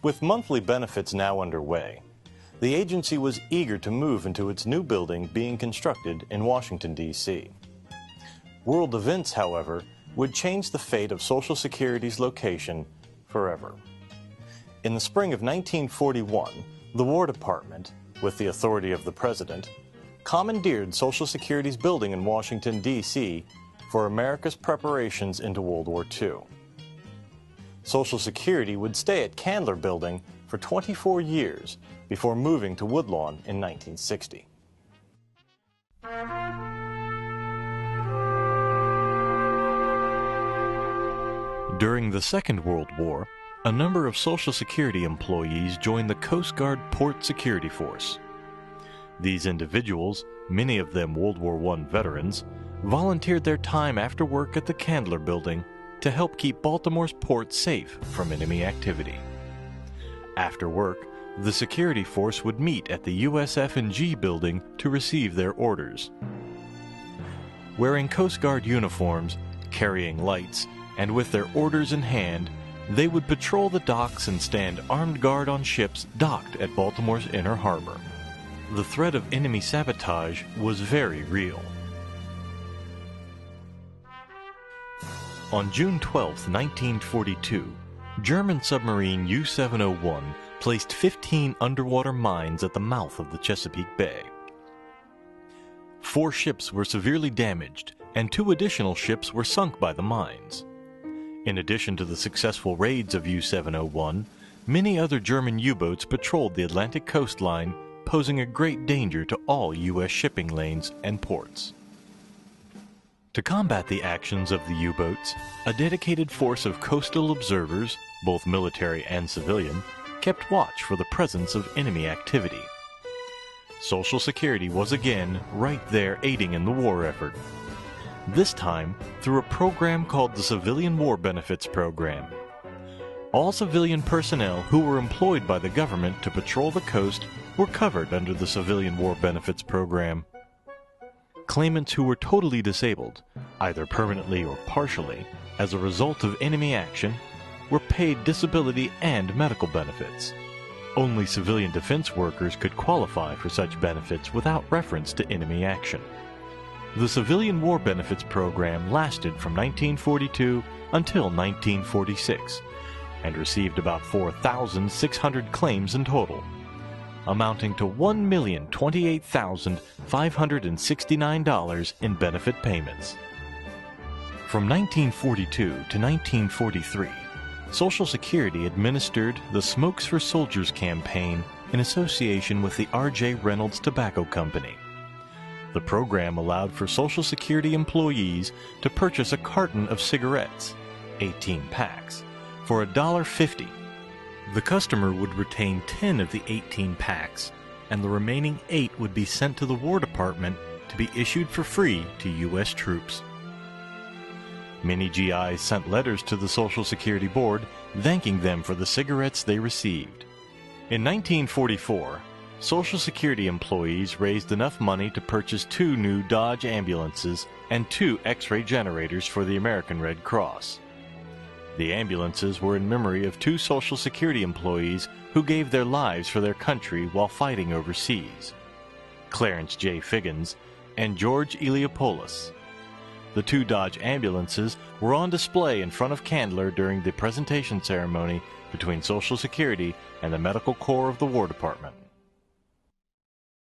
With monthly benefits now underway, the agency was eager to move into its new building being constructed in Washington, D.C. World events, however, would change the fate of Social Security's location forever. In the spring of 1941, the War Department, with the authority of the President, commandeered Social Security's building in Washington, D.C. for America's preparations into World War II. Social Security would stay at Candler Building for 24 years before moving to Woodlawn in 1960. During the Second World War, a number of Social Security employees joined the Coast Guard Port Security Force. These individuals, many of them World War I veterans, volunteered their time after work at the Candler Building to help keep Baltimore's port safe from enemy activity. After work, the security force would meet at the USF&G building to receive their orders. Wearing Coast Guard uniforms, carrying lights, and with their orders in hand, they would patrol the docks and stand armed guard on ships docked at Baltimore's inner harbor. The threat of enemy sabotage was very real. On June 12, 1942, German submarine U-701 placed 15 underwater mines at the mouth of the Chesapeake Bay. 4 ships were severely damaged, and 2 additional ships were sunk by the mines. In addition to the successful raids of U-701, many other German U-boats patrolled the Atlantic coastline, posing a great danger to all U.S. shipping lanes and ports. To combat the actions of the U-boats, a dedicated force of coastal observers, both military and civilian, kept watch for the presence of enemy activity. Social Security was again right there aiding in the war effort. This time through a program called the Civilian War Benefits Program. All civilian personnel who were employed by the government to patrol the coast were covered under the Civilian War Benefits Program. Claimants who were totally disabled, either permanently or partially, as a result of enemy action, were paid disability and medical benefits. Only civilian defense workers could qualify for such benefits without reference to enemy action. The Civilian War Benefits Program lasted from 1942 until 1946 and received about 4,600 claims in total, amounting to $1,028,569 in benefit payments. From 1942 to 1943, Social Security administered the Smokes for Soldiers campaign in association with the R.J. Reynolds Tobacco Company. The program allowed for Social Security employees to purchase a carton of cigarettes, 18 packs, for $1.50. The customer would retain 10 of the 18 packs, and the remaining 8 would be sent to the War Department to be issued for free to U.S. troops. Many GIs sent letters to the Social Security Board thanking them for the cigarettes they received. In 1944, Social Security employees raised enough money to purchase 2 new Dodge ambulances and 2 X-ray generators for the American Red Cross. The ambulances were in memory of 2 Social Security employees who gave their lives for their country while fighting overseas, Clarence J. Figgins and George Eliopoulos. The 2 Dodge ambulances were on display in front of Candler during the presentation ceremony between Social Security and the Medical Corps of the War Department.